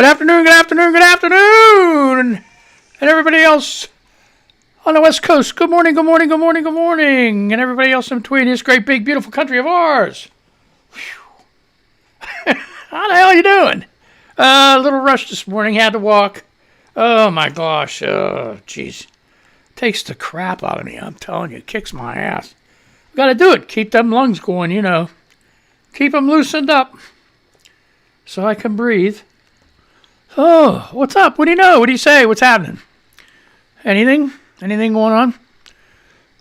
Good afternoon, good afternoon, good afternoon. And everybody else on the West Coast, good morning, good morning, good morning, good morning. And everybody else in between this great, big, beautiful country of ours. How the hell are you doing? A little rush this morning, had to walk. Oh my gosh, jeez. Takes the crap out of me, I'm telling you, kicks my ass. Gotta do it, keep them lungs going, you know. Keep them loosened up so I can breathe. Oh, what's up? What do you know? What do you say? What's happening? Anything? Anything going on?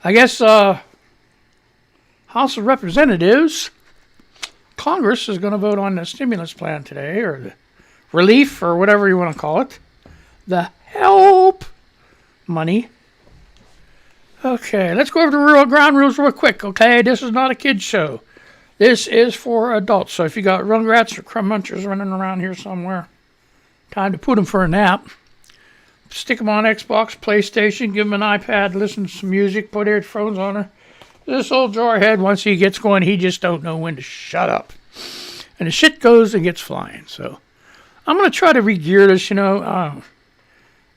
I guess House of Representatives, Congress is going to vote on the stimulus plan today, or the relief, or whatever you want to call it. The help money. Okay, let's go over the ground rules real quick, okay? This is not a kid's show. This is for adults. So if you got rugrats or crumb munchers running around here somewhere, time to put them for a nap. Stick them on Xbox, PlayStation, give them an iPad, listen to some music, put headphones on her. This old jarhead, once he gets going, he just don't know when to shut up. And the shit goes and gets flying. So I'm going to try to re-gear this, you know.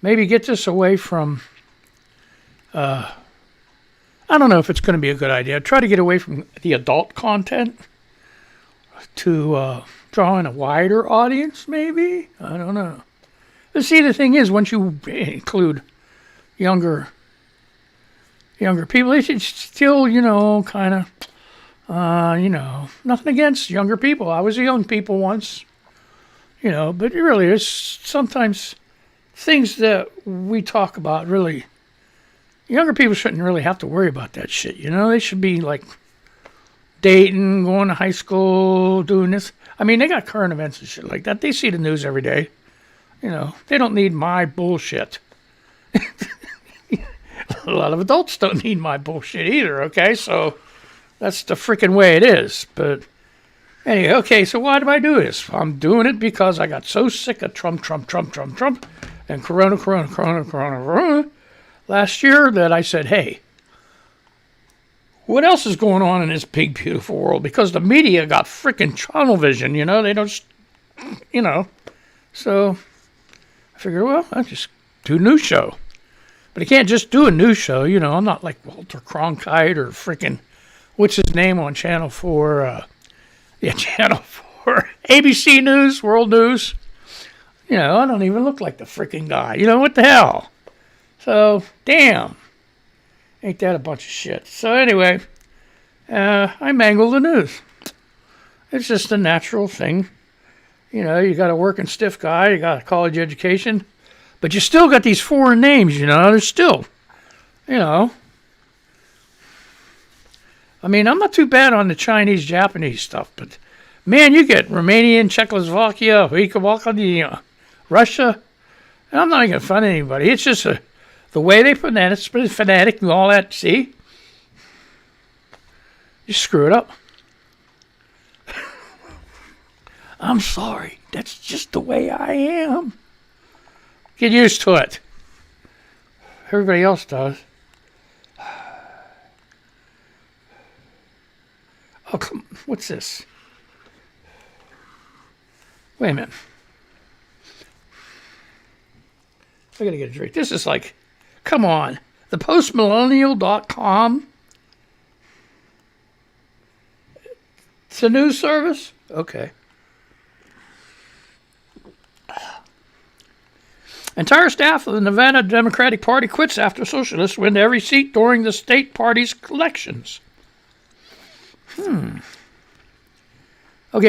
Maybe get this away from... I don't know if it's going to be a good idea. Try to get away from the adult content to... draw in a wider audience, maybe? I don't know. But see, the thing is, once you include younger people, they should still, you know, kind of, you know, nothing against younger people. I was a young people once, you know, but really, there's sometimes things that we talk about, really, younger people shouldn't really have to worry about that shit, you know? They should be, like, dating, going to high school, doing this. I mean, they got current events and shit like that. They see the news every day. You know, they don't need my bullshit. A lot of adults don't need my bullshit either, okay? So that's the freaking way it is. But anyway, okay, so why do I do this? I'm doing it because I got so sick of Trump, and Corona last year that I said, hey, what else is going on in this big, beautiful world? Because the media got freaking tunnel vision, you know? They don't, you know. So I figured, well, I'll just do a news show. But I can't just do a news show, you know. I'm not like Walter Cronkite or freaking, what's his name on Channel 4? Channel 4. ABC News, World News. You know, I don't even look like the freaking guy. You know, what the hell? So, damn. Ain't that a bunch of shit? So anyway, I mangle the news. It's just a natural thing. You know, you got a working stiff guy, you got a college education, but you still got these foreign names, you know. There's still, you know. I mean, I'm not too bad on the Chinese, Japanese stuff, but man, you get Romanian, Czechoslovakia, Russia, and I'm not even going to fund anybody. It's just the way they put that, it's pretty fanatic and all that, see? You screw it up. I'm sorry. That's just the way I am. Get used to it. Everybody else does. Oh, come on. What's this? Wait a minute. I gotta get a drink. This is like... Come on. ThePostMillennial.com. It's a news service? Okay. Entire staff of the Nevada Democratic Party quits after socialists win every seat during the state party's elections. Okay,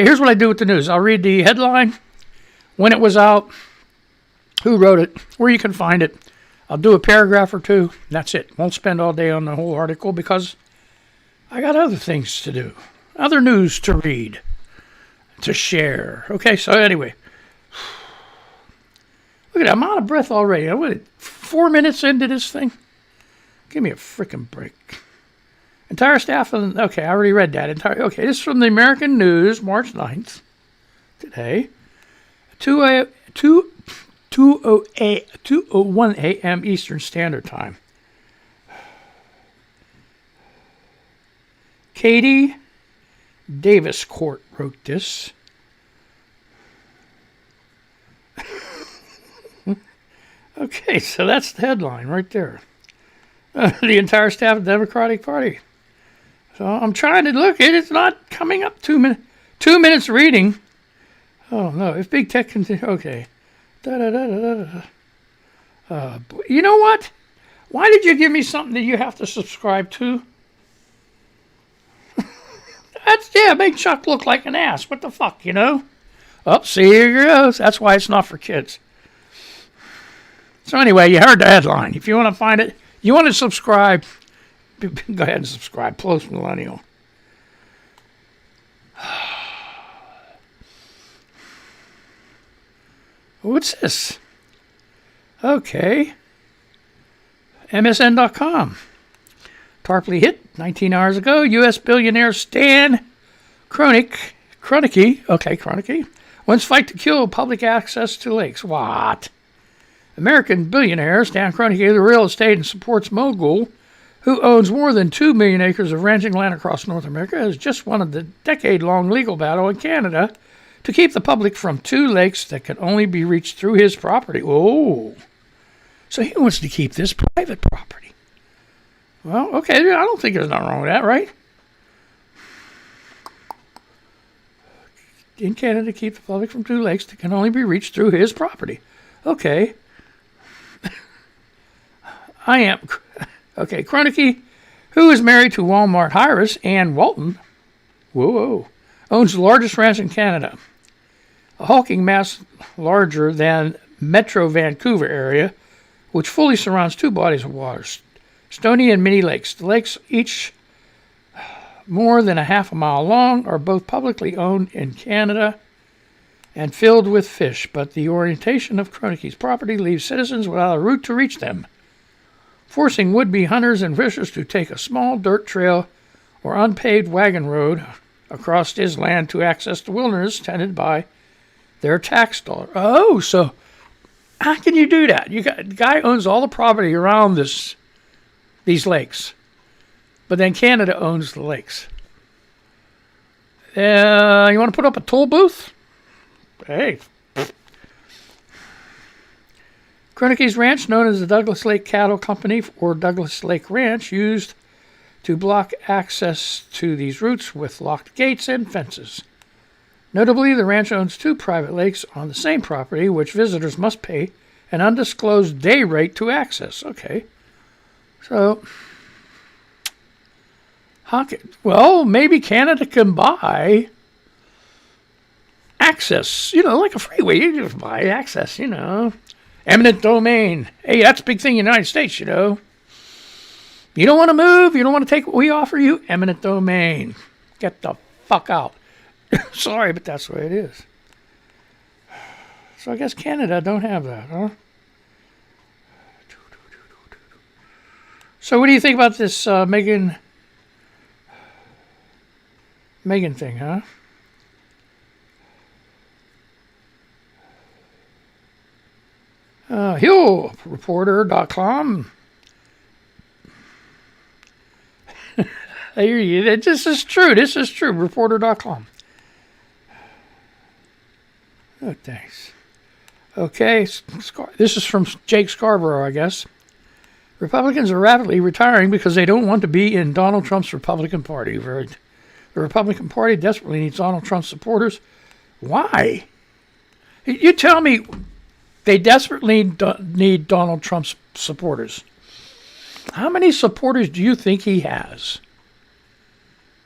here's what I do with the news. I'll read the headline, when it was out, who wrote it, where you can find it. I'll do a paragraph or two. That's it. Won't spend all day on the whole article because I got other things to do. Other news to read, to share. Okay, so anyway. Look at that. I'm out of breath already. I'm 4 minutes into this thing. Give me a freaking break. Entire staff of... Okay, I already read that. Okay, this is from the American News, March 9th. Today. 2:01 a.m. Eastern Standard Time. Katie Davis Court wrote this. Okay, so that's the headline right there. The entire staff of the Democratic Party. So I'm trying to look. It's not coming up. 2 minutes reading. Oh no! If big tech continues, okay. You know what? Why did you give me something that you have to subscribe to? Make Chuck look like an ass. What the fuck, you know? Oh, see, here he goes. That's why it's not for kids. So anyway, you heard the headline. If you want to find it, you want to subscribe, go ahead and subscribe. Post Millennial. What's this? Okay. MSN.com. Tarpley hit 19 hours ago. U.S. billionaire Stan Kroenke, wants fight to kill public access to lakes. What? American billionaire Stan Kroenke, the real estate and sports mogul, who owns more than 2 million acres of ranching land across North America, has just won the decade-long legal battle in Canada to keep the public from 2 lakes that can only be reached through his property. Oh. So he wants to keep this private property. Well, okay, I don't think there's nothing wrong with that, right? In Canada, keep the public from 2 lakes that can only be reached through his property. Okay. Kroenke, who is married to Walmart heiress Ann Walton, owns the largest ranch in Canada. A hulking mass larger than Metro Vancouver area, which fully surrounds 2 bodies of water, Stony and Mini Lakes. The lakes, each more than a half a mile long, are both publicly owned in Canada and filled with fish, but the orientation of Kroenke's property leaves citizens without a route to reach them, forcing would-be hunters and fishers to take a small dirt trail or unpaved wagon road across his land to access the wilderness tended by their tax dollar. Oh, so how can you do that? The guy owns all the property around these lakes, but then Canada owns the lakes. You want to put up a toll booth? Hey. Kroenke's ranch, known as the Douglas Lake Cattle Company or Douglas Lake Ranch, used to block access to these routes with locked gates and fences. Notably, the ranch owns 2 private lakes on the same property, which visitors must pay an undisclosed day rate to access. Okay. So, maybe Canada can buy access, like a freeway. You just buy access, Eminent domain. Hey, that's a big thing in the United States, You don't want to move. You don't want to take what we offer you. Eminent domain. Get the fuck out. Sorry, but that's the way it is. So I guess Canada don't have that, huh? So what do you think about this Megan thing, huh? HillReporter.com. I hear you. This is true. Reporter.com. Oh, thanks. Okay. This is from Jake Scarborough, I guess. Republicans are rapidly retiring because they don't want to be in Donald Trump's Republican Party. The Republican Party desperately needs Donald Trump supporters. Why? You tell me they desperately need Donald Trump's supporters. How many supporters do you think he has?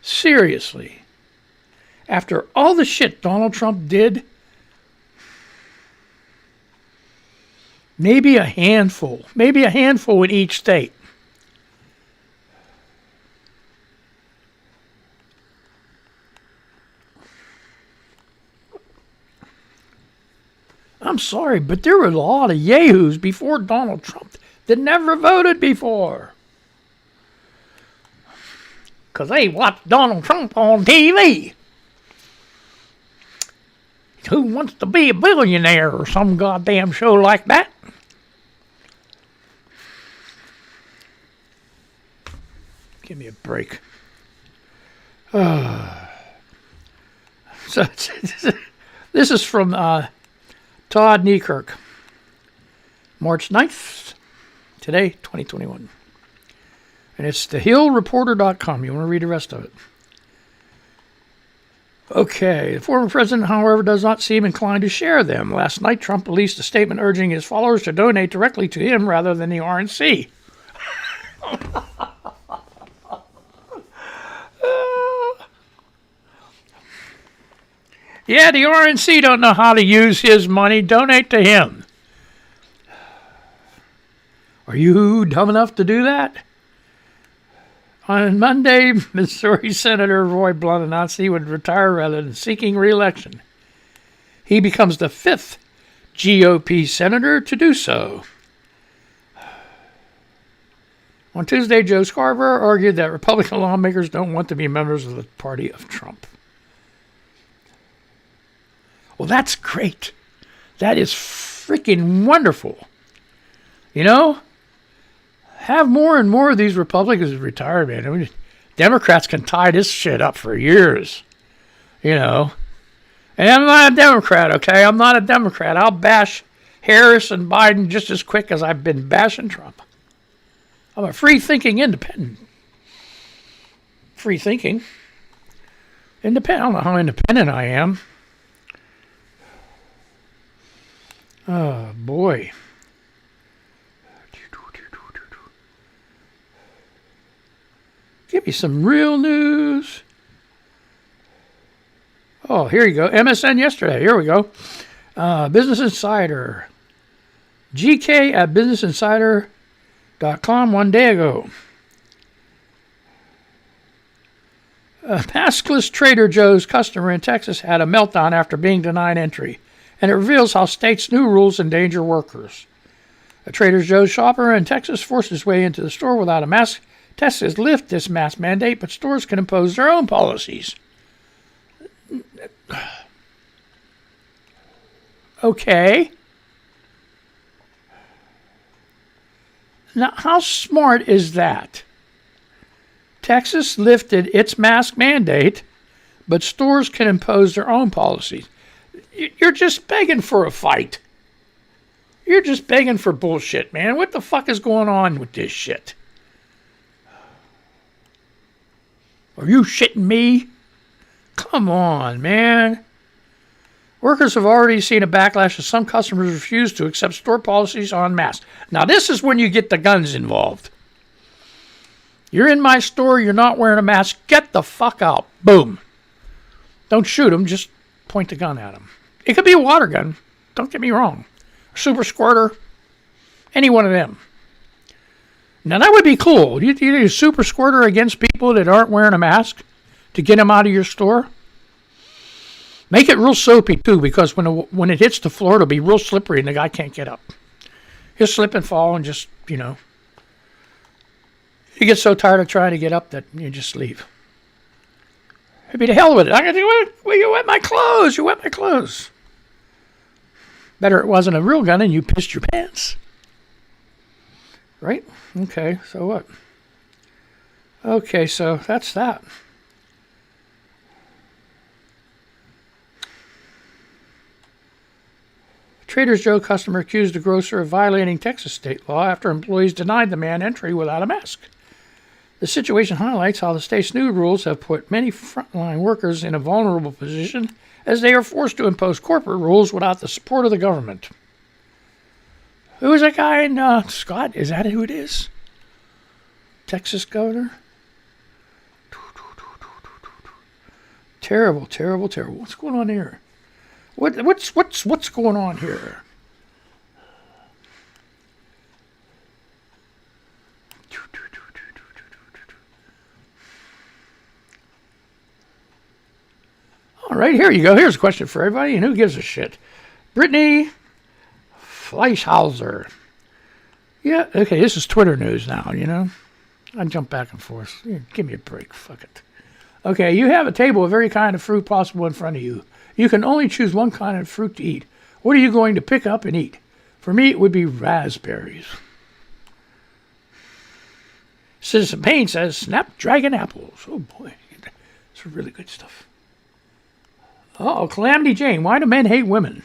Seriously. After all the shit Donald Trump did, maybe a handful in each state. I'm sorry, but there were a lot of yahoos before Donald Trump that never voted before. Because they watched Donald Trump on TV. Who wants to be a billionaire or some goddamn show like that? Give me a break. So this is from Todd Niekirk. March 9th, today, 2021. And it's thehillreporter.com. You want to read the rest of it. Okay, the former president, however, does not seem inclined to share them. Last night, Trump released a statement urging his followers to donate directly to him rather than the RNC. Yeah, the RNC don't know how to use his money. Donate to him. Are you dumb enough to do that? On Monday, Missouri Senator Roy Blunt announced he would retire rather than seeking re-election. He becomes the 5th GOP senator to do so. On Tuesday, Joe Scarborough argued that Republican lawmakers don't want to be members of the party of Trump. Well, that's great. That is freaking wonderful. You know? Have more and more of these Republicans retire, man. I mean, Democrats can tie this shit up for years. You know? And I'm not a Democrat, okay? I'm not a Democrat. I'll bash Harris and Biden just as quick as I've been bashing Trump. I'm a free-thinking independent. Free-thinking. Independent. I don't know how independent I am. Oh, boy. Give me some real news. Oh, here you go. MSN yesterday. Here we go. Business Insider. GK at businessinsider.com 1 day ago. A maskless Trader Joe's customer in Texas had a meltdown after being denied entry, and it reveals how states' new rules endanger workers. A Trader Joe's shopper in Texas forced his way into the store without a mask. Texas lift this mask mandate, but stores can impose their own policies. Okay. Now, how smart is that? Texas lifted its mask mandate, but stores can impose their own policies. You're just begging for a fight. You're just begging for bullshit, man. What the fuck is going on with this shit? Are you shitting me? Come on, man. Workers have already seen a backlash as some customers refuse to accept store policies on masks. Now, this is when you get the guns involved. You're in my store, you're not wearing a mask, get the fuck out. Boom. Don't shoot them, just point the gun at them. It could be a water gun, don't get me wrong. A super squirter, any one of them. Now, that would be cool. You do a super squirter against people that aren't wearing a mask to get them out of your store. Make it real soapy, too, because when it hits the floor, it'll be real slippery and the guy can't get up. He'll slip and fall and just, you get so tired of trying to get up that you just leave. It'd be to hell with it. You wet my clothes. You wet my clothes. Better it wasn't a real gun and you pissed your pants. Right? Okay, so what? Okay, so that's that. Trader Joe customer accused a grocer of violating Texas state law after employees denied the man entry without a mask. The situation highlights how the state's new rules have put many frontline workers in a vulnerable position as they are forced to impose corporate rules without the support of the government. Who is that guy in Scott? Is that who it is? Texas governor? Terrible, terrible, terrible. What's going on here? What's going on here? All right, here you go. Here's a question for everybody, and who gives a shit? Brittany Fleischhauser. Yeah, okay, this is Twitter news now, I jump back and forth. Give me a break. Fuck it. Okay, you have a table of every kind of fruit possible in front of you. You can only choose one kind of fruit to eat. What are you going to pick up and eat? For me, it would be raspberries. Citizen Payne says, Snapdragon apples. Oh, boy. It's really good stuff. Uh-oh, Calamity Jane. Why do men hate women?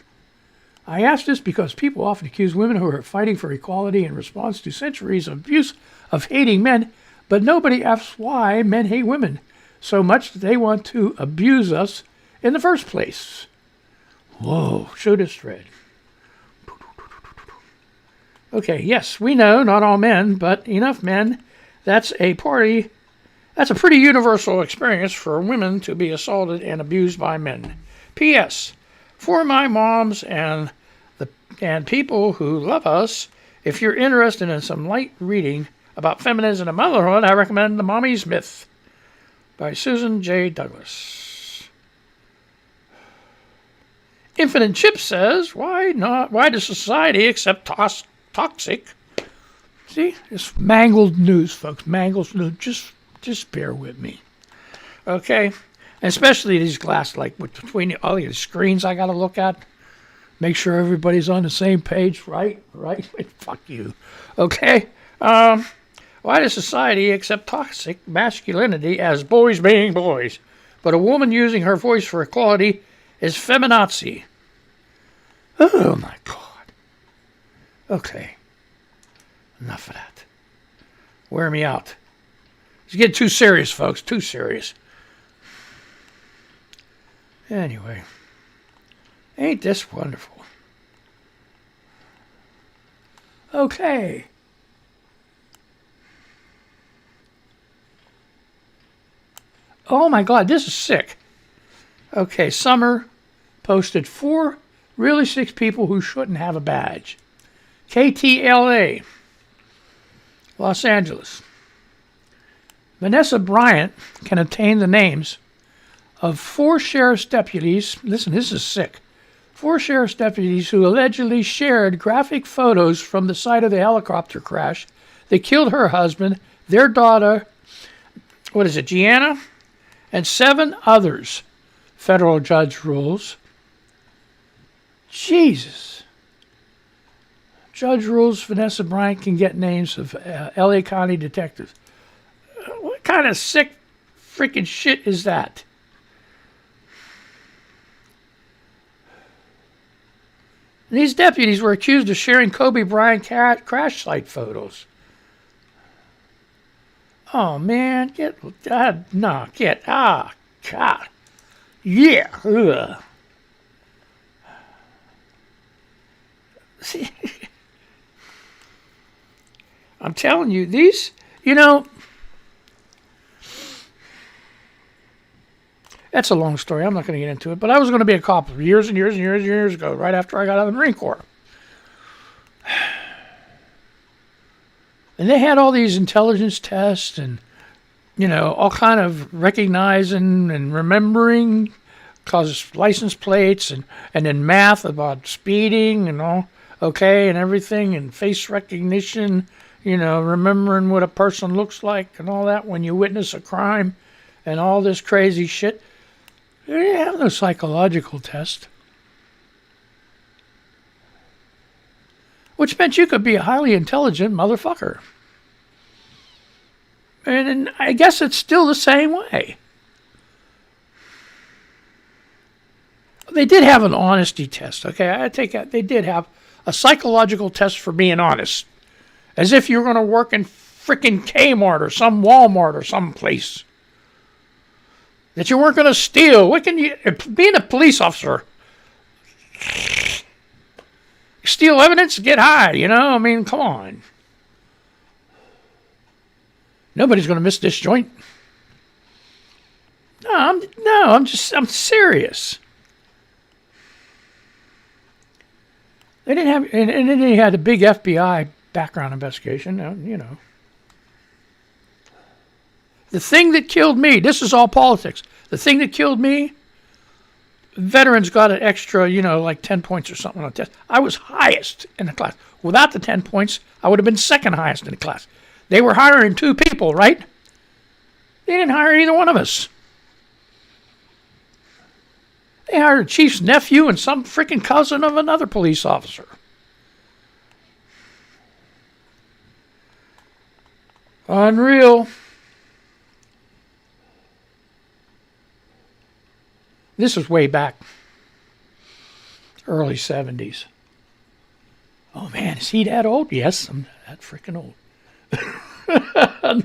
I ask this because people often accuse women who are fighting for equality in response to centuries of abuse of hating men, but nobody asks why men hate women so much that they want to abuse us in the first place. Whoa, show this thread. Okay, yes, we know not all men, but enough men. That's a pretty universal experience for women to be assaulted and abused by men. P.S. For my moms and people who love us, if you're interested in some light reading about feminism and motherhood, I recommend The Mommy's Myth by Susan J. Douglas. Infinite Chip says, why does society accept toxic? See, it's mangled news, folks. Mangled news. Just bear with me. Okay? And especially these glass, like between all these screens I got to look at. Make sure everybody's on the same page, right? Fuck you. Okay? Why does society accept toxic masculinity as boys being boys, but a woman using her voice for equality is feminazi? Oh, my God. Okay. Enough of that. Wear me out. It's getting too serious, folks. Too serious. Anyway. Ain't this wonderful? Okay. Oh my God, this is sick. Okay, Summer posted 4 really sick people who shouldn't have a badge. KTLA, Los Angeles. Vanessa Bryant can obtain the names of 4 sheriff's deputies. Listen, this is sick. 4 sheriff's deputies who allegedly shared graphic photos from the site of the helicopter crash that killed her husband, their daughter, Gianna, and 7 others. Federal judge rules. Jesus. Judge rules Vanessa Bryant can get names of L.A. County detectives. What kind of sick freaking shit is that? These deputies were accused of sharing Kobe Bryant crash site photos. Oh, man. God. Yeah. Ugh. See, I'm telling you, these, that's a long story. I'm not going to get into it. But I was going to be a cop years and years and years and years ago, right after I got out of the Marine Corps. And they had all these intelligence tests and, all kind of recognizing and remembering license plates and then math about speeding and all, okay, and everything, and face recognition, remembering what a person looks like and all that when you witness a crime and all this crazy shit. They didn't have no psychological test. Which meant you could be a highly intelligent motherfucker. And I guess it's still the same way. They did have an honesty test, okay? I take that. They did have a psychological test for being honest. As if you're going to work in frickin' Kmart or some Walmart or some place. That you weren't going to steal. What can you... Being a police officer... Steal evidence, get high, I mean, come on. Nobody's going to miss this joint. I'm serious. They didn't have, and then they had a big FBI background investigation, The thing that killed me, this is all politics. The thing that killed me, veterans got an extra, like 10 points or something on the test. I was highest in the class. Without the 10 points, I would have been second highest in the class. They were hiring 2 people, right? They didn't hire either one of us. They hired a chief's nephew and some freaking cousin of another police officer. Unreal. This was way back, early 70s. Oh man, is he that old? Yes, I'm that freaking old.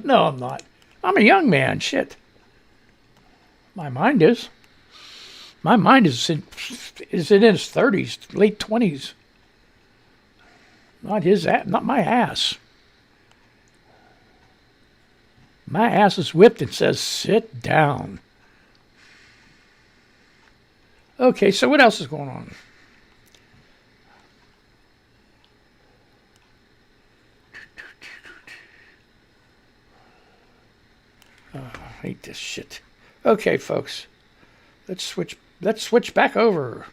No, I'm not. I'm a young man. Shit. My mind is. My mind is in his 30s, late 20s. Not my ass. My ass is whipped and says, sit down. Okay, so what else is going on? Oh, I hate this shit. Okay, folks. Let's switch back over.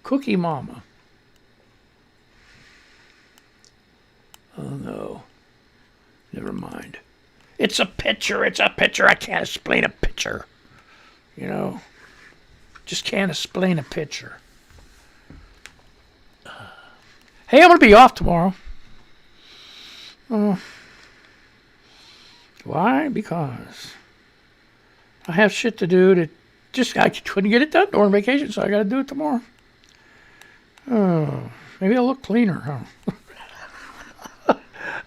Cookie Mama. Oh no. Never mind. It's a picture. It's a picture. I can't explain a picture. You know, just can't explain a picture. Hey, I'm going to be off tomorrow. Why? Because I have shit to do I couldn't get it done during vacation, so I got to do it tomorrow. Oh, maybe I'll look cleaner, huh?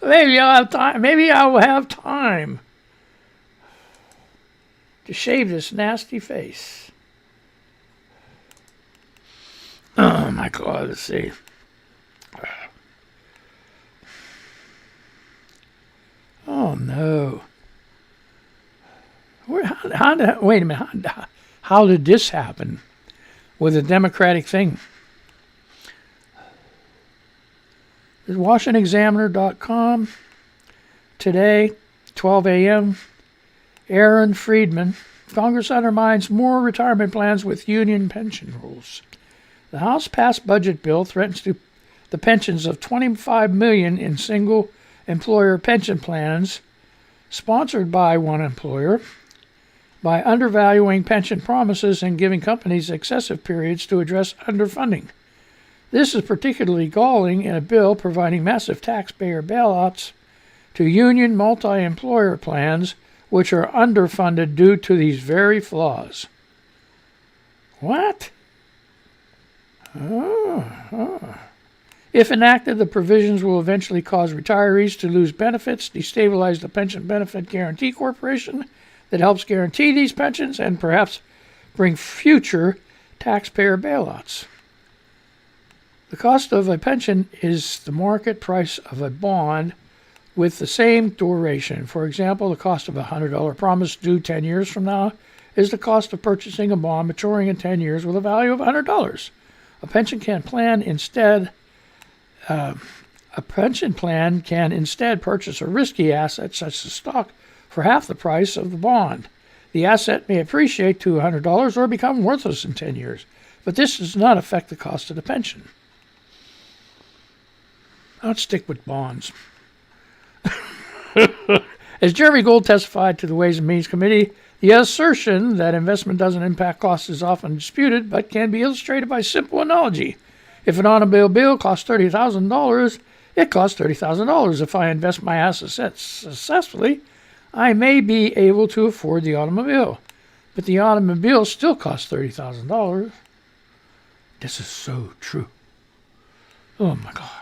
Maybe I'll have time. Maybe I will have time to shave this nasty face. Oh my God! Let's see. Oh no! Wait a minute. How did this happen with a Democratic thing? WashingtonExaminer.com today, 12 a.m. Aaron Friedman. Congress undermines more retirement plans with union pension rules. The House passed budget bill threatens the pensions of 25 million in single employer pension plans sponsored by one employer by undervaluing pension promises and giving companies excessive periods to address underfunding. This is particularly galling in a bill providing massive taxpayer bailouts to union multi-employer plans which are underfunded due to these very flaws. What? If enacted, the provisions will eventually cause retirees to lose benefits, destabilize the Pension Benefit Guarantee Corporation that helps guarantee these pensions, and perhaps bring future taxpayer bailouts. The cost of a pension is the market price of a bond with the same duration. For example, the cost of a $100 promise due 10 years from now is the cost of purchasing a bond maturing in 10 years with a value of $100. A pension plan can instead purchase a risky asset such as stock for half the price of the bond. The asset may appreciate to $100 or become worthless in 10 years, but this does not affect the cost of the pension. I'll stick with bonds. As Jeremy Gould testified to the Ways and Means Committee, the assertion that investment doesn't impact costs is often disputed, but can be illustrated by simple analogy. If an automobile bill costs $30,000, it costs $30,000. If I invest my assets successfully, I may be able to afford the automobile, but the automobile still costs $30,000. This is so true. Oh my gosh.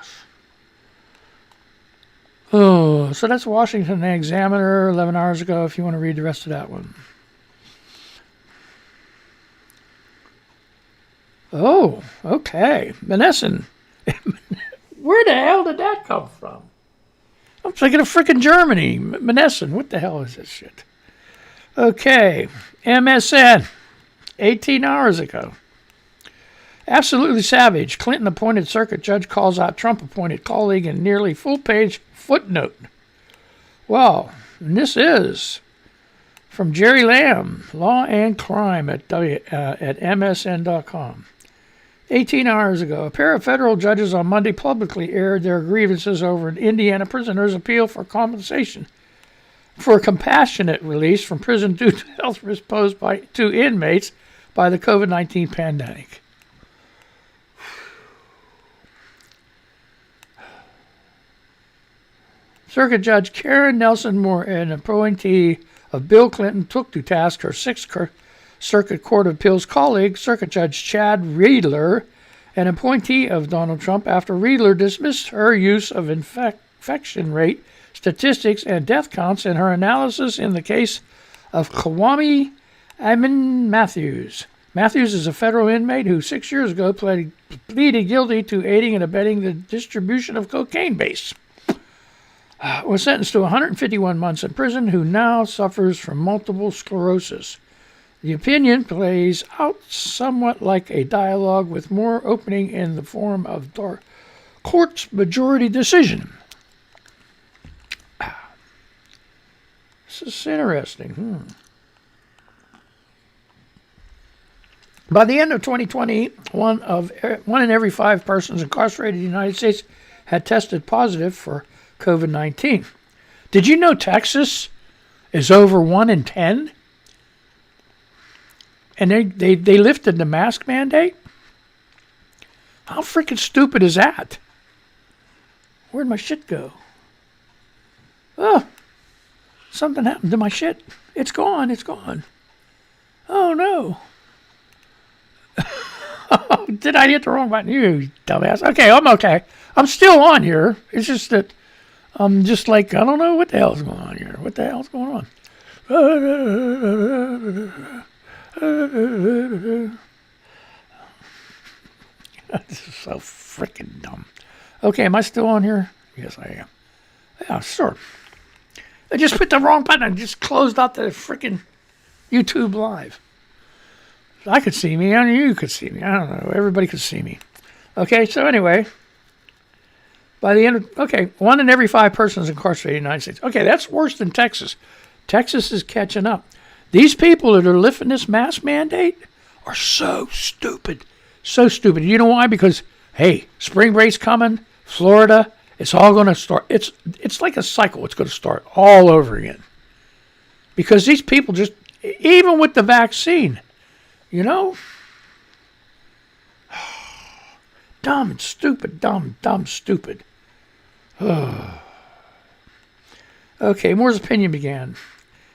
Oh, so that's Washington Examiner 11 hours ago if you want to read the rest of that one. Oh, okay. Manesson. Where the hell did that come from? I'm thinking of frickin' Germany. Manesson. What the hell is this shit? Okay. MSN. 18 hours ago. Absolutely savage. Clinton appointed circuit judge calls out Trump appointed colleague in nearly full-page footnote. Well, and this is from Jerry Lamb, Law and Crime at MSN.com. 18 hours ago, a pair of federal judges on Monday publicly aired their grievances over an Indiana prisoner's appeal for compensation for a compassionate release from prison due to health risks posed to inmates by the COVID-19 pandemic. Circuit Judge Karen Nelson Moore, an appointee of Bill Clinton, took to task her Sixth Circuit Court of Appeals colleague, Circuit Judge Chad Riedler, an appointee of Donald Trump, after Riedler dismissed her use of infection rate statistics and death counts in her analysis in the case of Kwame Amin Matthews. Matthews is a federal inmate who 6 years ago pleaded guilty to aiding and abetting the distribution of cocaine base. Was sentenced to 151 months in prison, who now suffers from multiple sclerosis. The opinion plays out somewhat like a dialogue, with more opening in the form of court's majority decision. This is interesting. By the end of 2020, one in every 5 persons incarcerated in the United States had tested positive for COVID-19. Did you know Texas is over 1 in 10? And they lifted the mask mandate? How freaking stupid is that? Where'd my shit go? Oh, something happened to my shit. It's gone. Oh, no. Did I hit the wrong button? You dumbass. Okay, I'm okay. I'm still on here. It's just that I'm just like, I don't know what the hell's going on here. What the hell's going on? This is so freaking dumb. Okay, am I still on here? Yes, I am. Yeah, sure. I just put the wrong button. I just closed out the freaking YouTube Live. I could see me, and you could see me. I don't know. Everybody could see me. Okay, so anyway, by the end of, 1 in every 5 persons incarcerated in the United States. Okay, that's worse than Texas. Texas is catching up. These people that are lifting this mask mandate are so stupid. So stupid. You know why? Because, hey, spring break's coming, Florida, it's all going to start. It's like a cycle. It's going to start all over again. Because these people just, even with the vaccine, you know, dumb and stupid, dumb, stupid. Okay, Moore's opinion began.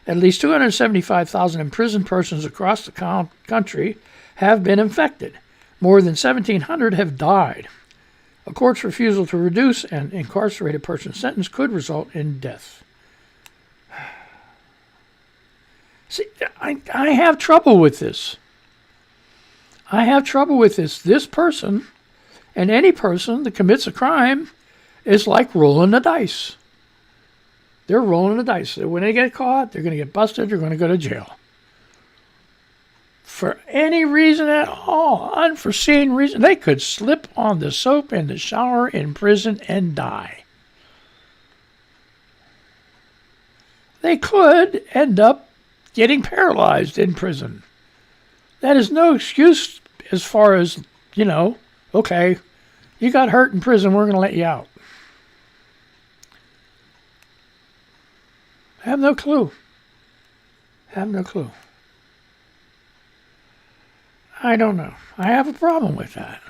At least 275,000 imprisoned persons across the country have been infected. More than 1,700 have died. A court's refusal to reduce an incarcerated person's sentence could result in death. See, I have trouble with this. This person, and any person that commits a crime, is like rolling the dice. They're rolling the dice. When they get caught, they're going to get busted, they're going to go to jail. For any reason at all, unforeseen reason, they could slip on the soap in the shower in prison and die. They could end up getting paralyzed in prison. That is no excuse as far as, okay, you got hurt in prison, we're going to let you out. I have no clue. I don't know. I have a problem with that.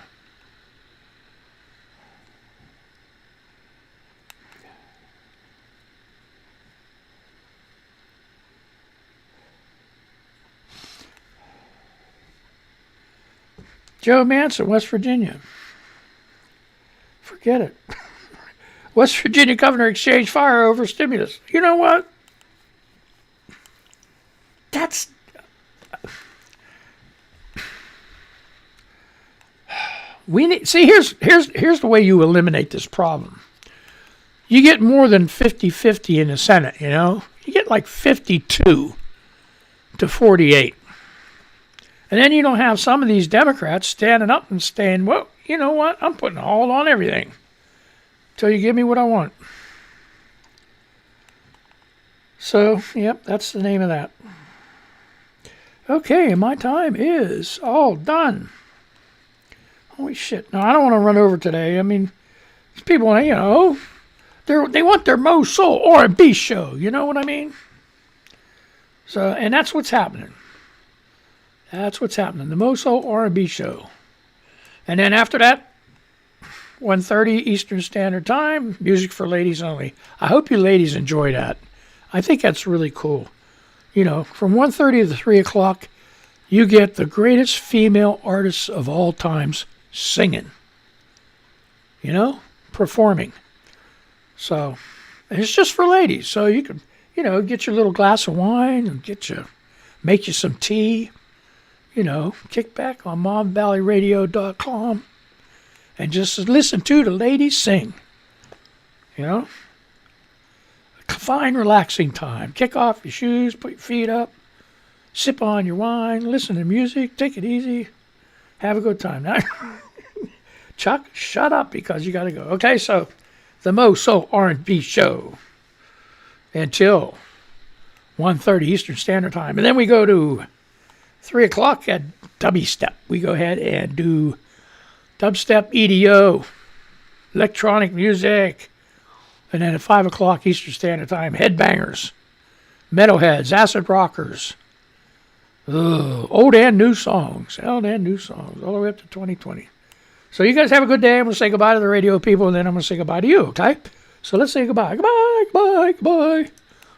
Joe Manchin, West Virginia. Forget it. West Virginia governor exchanged fire over stimulus. You know what? That's... here's the way you eliminate this problem. You get more than 50-50 in the Senate, You get like 52 to 48. And then you don't have some of these Democrats standing up and saying, well, you know what? I'm putting a hold on everything till you give me what I want. So, yep, that's the name of that. Okay, my time is all done. Holy shit. Now, I don't want to run over today. I mean, people, they want their Mo Soul R&B show. You know what I mean? So, and that's what's happening. The Mo Soul R&B show. And then after that, 1:30 Eastern Standard Time, music for ladies only. I hope you ladies enjoy that. I think that's really cool. You know, from 1:30 to 3 o'clock, you get the greatest female artists of all times singing. You know, performing. So, it's just for ladies. So you can, you know, get your little glass of wine and make you some tea. You know, kick back on momvalleyradio.com and just listen to the ladies sing. You know, fine, relaxing time. Kick off your shoes, put your feet up, sip on your wine, listen to music, take it easy, have a good time. Now, Chuck, shut up because you got to go. Okay, so the Mo Soul R&B show until 1:30 Eastern Standard Time. And then we go to 3 o'clock at Dubstep. We go ahead and do dubstep, EDO, electronic music. And then at 5 o'clock Eastern Standard Time, headbangers, metalheads, acid rockers, old and new songs, all the way up to 2020. So you guys have a good day. I'm going to say goodbye to the radio people, and then I'm going to say goodbye to you, okay? So let's say goodbye. Goodbye, goodbye, goodbye,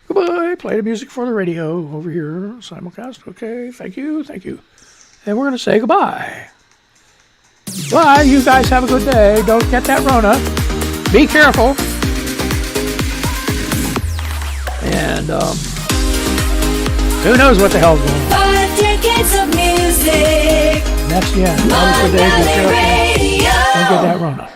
goodbye. Play the music for the radio over here, simulcast. Okay, thank you, thank you. And we're going to say goodbye. Bye. You guys have a good day. Don't get that Rona. Be careful. And who knows what the hell's going on. 5 decades of music. That's the end. That was the day. Be careful. Don't get that Rona.